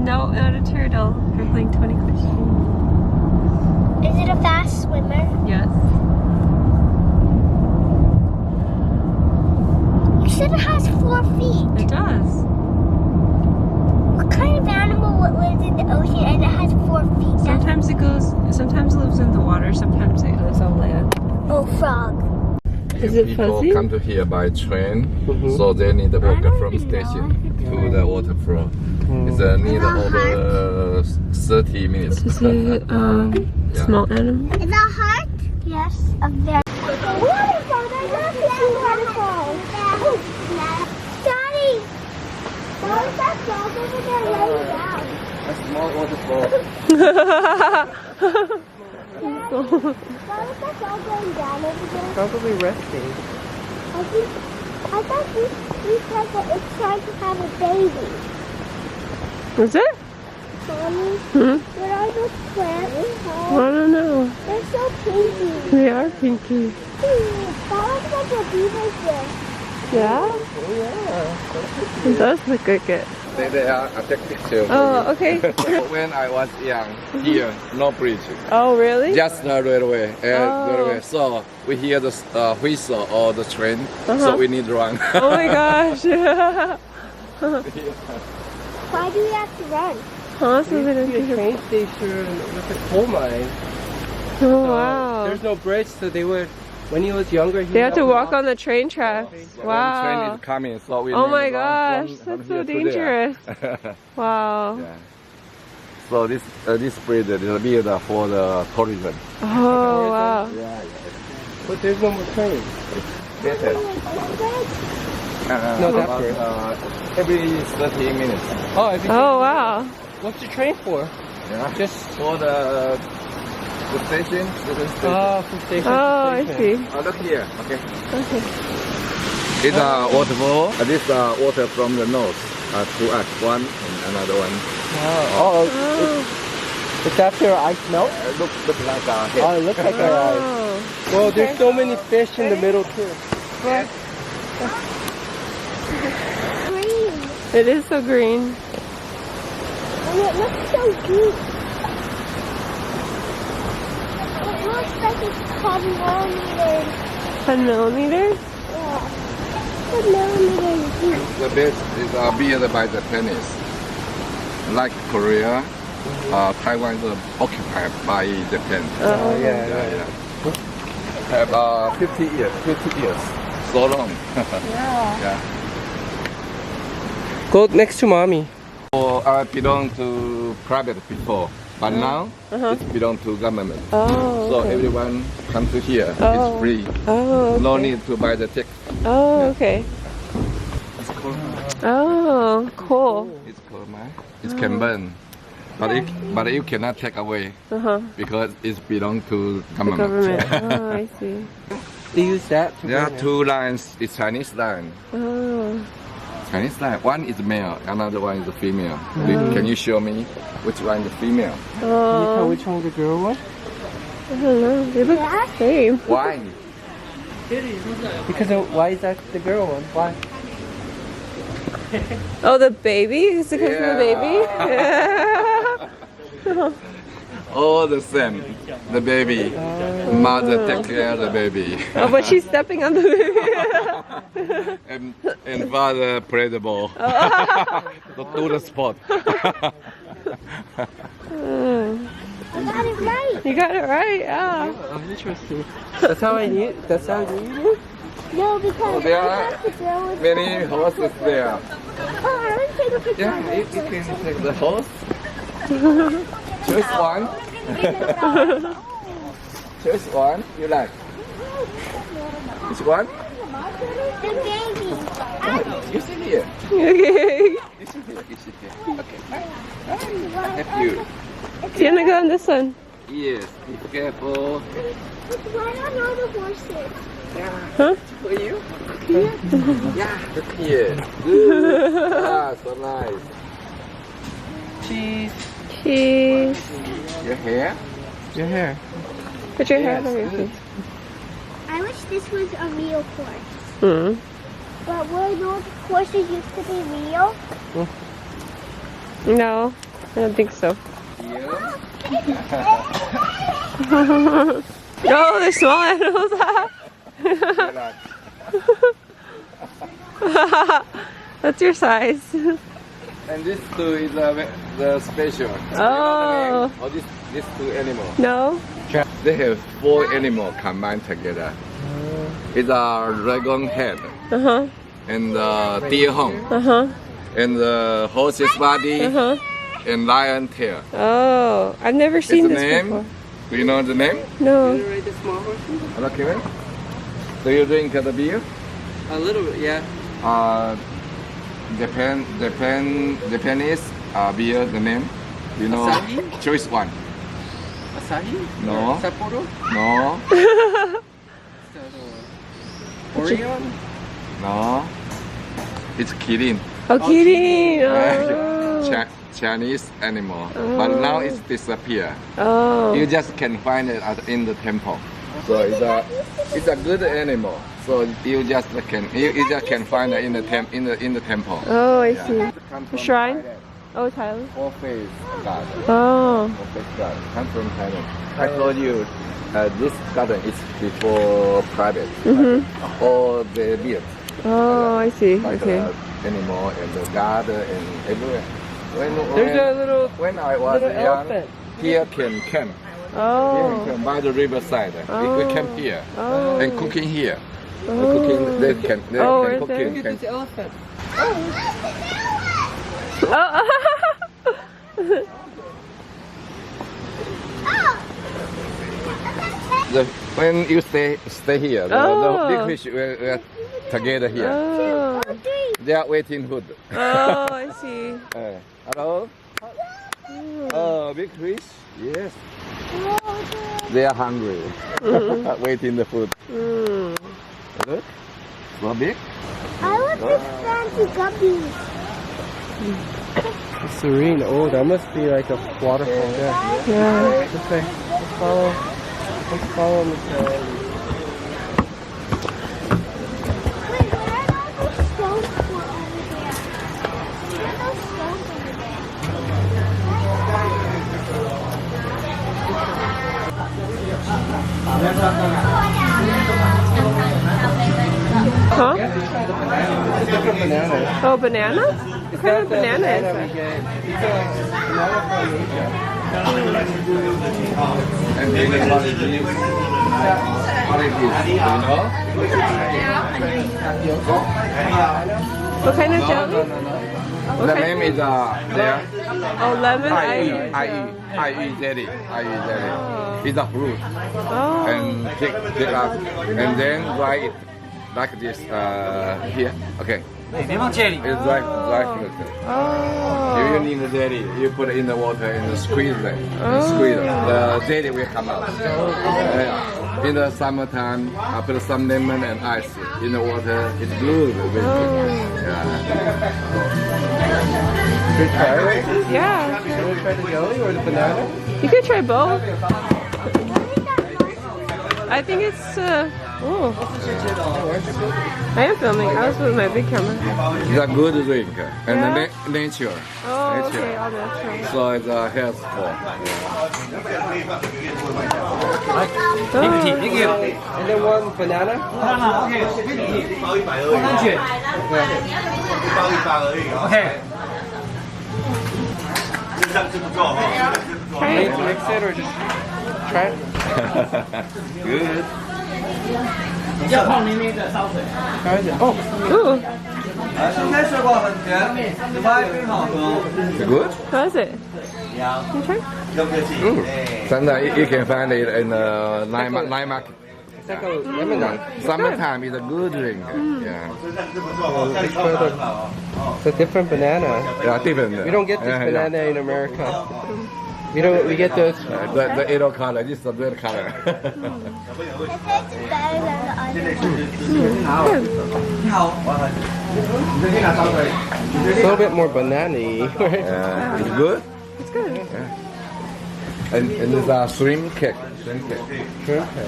No, not a turtle. We're playing 20 questions. Is it a fast swimmer? Yes. You said it has 4 feet. It does. What kind of animal lives in the ocean and it has 4 feet? Sometimes it lives in the water, sometimes it lives on land. Oh, frog. Is it People fuzzy? come to here by train, so they need to walk from station to the waterfall. It's need over 30 minutes. Is it Yeah. small animal? Is that heart? Yes, a very waterfall. I love this waterfall. Daddy, what is that frog over there laying down? A small waterfall. Why is that frog laying down over there? Probably resting. I thought you said that it's trying to have a baby. Is it? Mommy, what are those plants I called? don't know. They're so pinky. They are pinky. That looks like a beaver's fish. Yeah? Oh yeah. It does look like it. They are. I take picture. Oh, okay. When I was young, here no bridge, Oh, really? just the railway. Oh. Railway. So we hear the whistle or the train, so we need to run. Oh my gosh. Why do we have to run? Huh? So they don't a train station with a coal mine. Oh, So wow. there's no bridge, so they would, when he was younger, he They have to would walk on the train tracks. So when the train Wow. is coming, so we Oh need my to run gosh, from that's so here to there. dangerous. Wow. Yeah. So this bridge is built for the tourism. Oh, wow. Yeah. But there's no more trains. Better. No, that about, bridge. every 30 minutes. Oh, I think, Oh, wow. what's the train for? Yeah. Just, For the station. from station Oh, to I station. see. Look here. Okay. Okay. It's a waterfall. This water from the north. To us one and another one. Oh, Oh. it's after ice melt? Look like a head. Oh, it looks like a ice. Oh. Well, there's so many fish in the middle too. Green. It is so green. And it looks so deep. It looks like it's 10 millimeters. 10 millimeters? Yeah. 10 millimeters deep. The base is built by the Chinese. Like Korea, Taiwan is occupied by Japan. Oh, Yeah. Have 50 years. So long. Yeah. Go next to mommy. So I belong to private before, but now it belong to government. Oh, So okay. everyone come to here. Oh. It's free. Oh, No okay. need to buy the ticket. Oh, okay. It's called. Oh, cool. It's called It can burn, but you cannot take away Uh-huh. because it belong to The government. government. Oh, I see. They use that to There are burn it. 2 lines. It's Chinese line. Oh. Chinese line. One is male, another one is a female. Can you show me which one is female? Can you tell Oh, which one's the girl one? I don't know. They look the same. Why? Because why is that the girl one? Why? Oh, the baby? Is it because of the baby? All the same. The baby. Mother take care of the baby. Oh, but she's stepping on the baby. and father play the ball. To the spot. I got it right. You got it right, yeah. Oh, interesting. That's how I knew. That's how you knew. No, because there I are have to go with Many horses there. Oh, I want to take a picture Yeah, of you this. can take the horse. Choose one. Choose one you like. Which one? The baby. You sit here. Okay. You sit here. You sit here. Okay. Help you. Tiana, go on this one. Yes. Be careful. Why not all the horses? Huh? For you? Yeah. Look here. Good. Ah, so nice. Cheese. Cheese. Your hair? Your hair. Put your hair Yes, on your good. face. I wish this was a real horse. Hmm. But were those horses used to be real? No. I don't think so. Here. No, they're small animals. Relax. That's your size. And this two is the special. Oh. Or these two animals. No? They have 4 animals combined together. It's a dragon head Uh-huh. and deer horn Uh-huh. and the horse's body Uh-huh. and lion tail. Oh, I've never It's seen the this name. before. Do you know the name? No. Rate the small horses? Hello, Kevin. Do you drink the beer? A little bit, yeah. Japanese beer. The name. You know. Asahi? Choice one. Asahi? No. Sapporo? No. Orion? No. It's Kirin. Oh, kidding. Oh. Chinese animal, but now it's disappear. Oh. You just can find it in the temple. So it's a good animal. So you just can find it in the temple. Oh, I see. Come from Shrine? Thailand. Oh, Thailand. Four-face garden. Oh. Four-face garden. Come from Thailand. I told you this garden is before private. All the built. Oh, I see. Like Okay. animal and the garden and everywhere. There's a little. When I was little young, elephant. here can camp. Oh. Here can by the riverside. We camp here Oh. and cooking here. Oh. Cooking they can Oh, can is cook there? in- can- elephant. Oh. when you stay here, the Oh. big fish were together here. Oh. They are waiting food. Oh, I see. Hello. Oh, big fish. Yes. They are hungry. Waiting the food. Mm. Look. So big. I want this fancy guppies. It's serene. Oh, that must be like a waterfall there. Yeah. This way. Let's follow Miss Wait, where are all those stones for over there? Where are those stones over there? Huh? different bananas. Oh, banana? What kind of banana is that? These are banana from Asia. And then what it is, you know? What kind of No, jelly? no, no, no. The name is there. Oh, lemon. IE jelly. It's a fruit. Oh. And pick up and then dry it like this here. Okay. It's dry fruit. Oh. If you need the jelly, you put it in the water and squeeze it. Squeeze it. The jelly will come out. In the summertime, I put some lemon and ice in the water. It's good. Very good. Yeah. Should we try it? Yeah. Should we try the jelly or the banana? You could try both. I think it's. Oh. I am filming. I was with my big camera. It's a good drink and Yeah? nature. Oh, Nature. okay. All natural. So it's a healthful. Oh. And then one banana. Try Need it. to mix it or just try it? Good. Try it. Oh, Ooh. Good. How is it? You try? Sometimes you can find it in the night market. it's like a lemonade. Summertime is a good drink. Yeah. It's a different banana. Yeah, different. We don't get this Yeah, banana in America. We get those. The yellow color, this is the red color. It tastes better than the other It's a little bit more banana-y, right? Yeah. It's good. It's good. And it's a shrimp cake. Shrimp cake. Shrimp cake.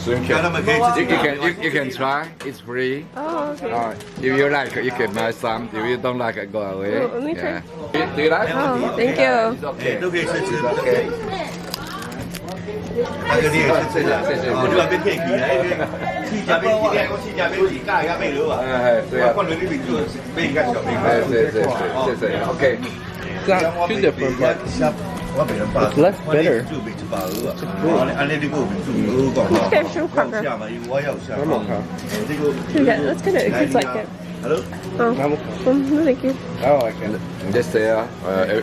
Shrimp cake. You can try. It's free. Oh, okay. If you like, you can buy some. If you don't like, go away. Oh, let me try. Yeah. Do you like? Oh, thank you. It's okay. 都可以试吃。 It's okay. 那个你也是这样，我这边可以给的，气价边几天，我气价边几价也没留啊。对啊。放在那边就边个小边谢谢 OK。 It's not too different, but 我别人把 it's less bitter. 就别去把鹅啊，按那个我们做鹅讲 Let's get shrimp cracker. 下嘛，我要下。 I'm okay. 这个 Yeah, that's good. The kids like it. Hello。 Oh, I'm okay. no, thank you. I like it. Just there,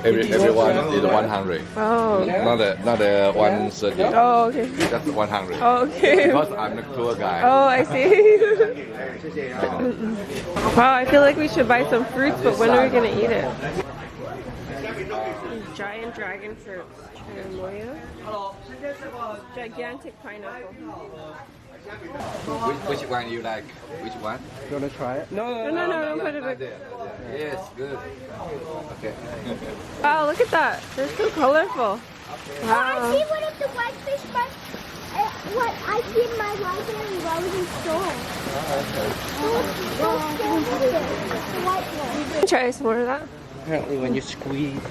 everyone is 100. Oh. Not a 130. Oh, okay. Just 100. Oh, okay. Because I'm the tour guide. Oh, I see. Wow, I feel like we should buy some fruits, but when are we gonna eat it? Giant dragon fruits. Gigantic pineapple. Which one you like? Which one? You want to try it? No. No, don't put it Not back. there. Yes, good. Okay. Wow, look at that. They're so colorful. I Wow. see one of the whitefish, but what I see in my library rose and stone. The white one. Try some more of that. Apparently, when you squeeze,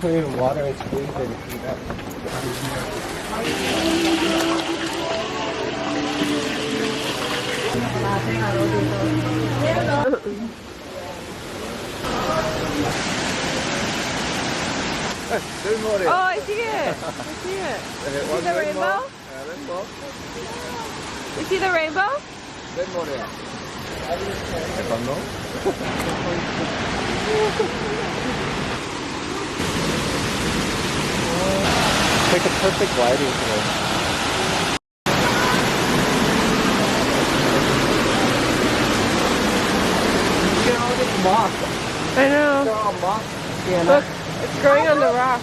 put it in water and squeeze it and heat up. Oh, I see it. I see it. You see the rainbow? You see the rainbow? It's like a perfect lighting today. Look at all this moss. I know. They're all moss. Look, it's growing on the rock.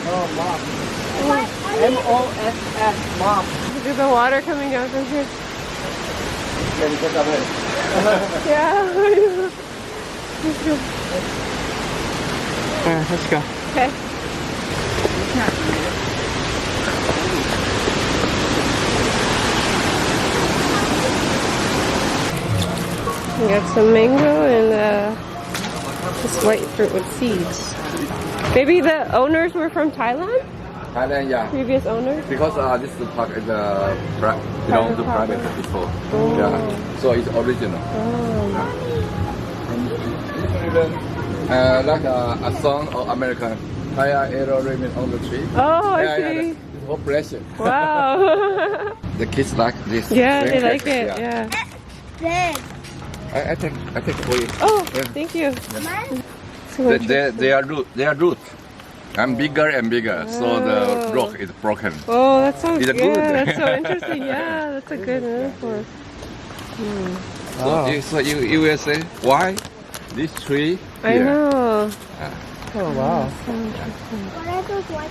Oh, moss. M-O-S-S, moss. Look at the water coming down from here. Can you come in? Yeah. Alright, let's go. Okay. We got some mango and this white fruit with seeds. Maybe the owners were from Thailand? Thailand, yeah. Previous owners? Because this park is belong to private people. Oh. Yeah. So it's original. Oh. Like a song of American. Higher arrow remain on the tree. Oh, I Yeah, see. it's for pleasure. Wow. The kids like this. Yeah, they Green like crackers, it. Yeah. Big. I take for you. Oh, Yeah. thank you. Mine? So They are root. I'm bigger and bigger, so the rock is broken. Oh, that sounds Is it good. good? That's so interesting. Yeah, that's a good metaphor. So you will say why this tree I here? know. Oh, wow. What are those white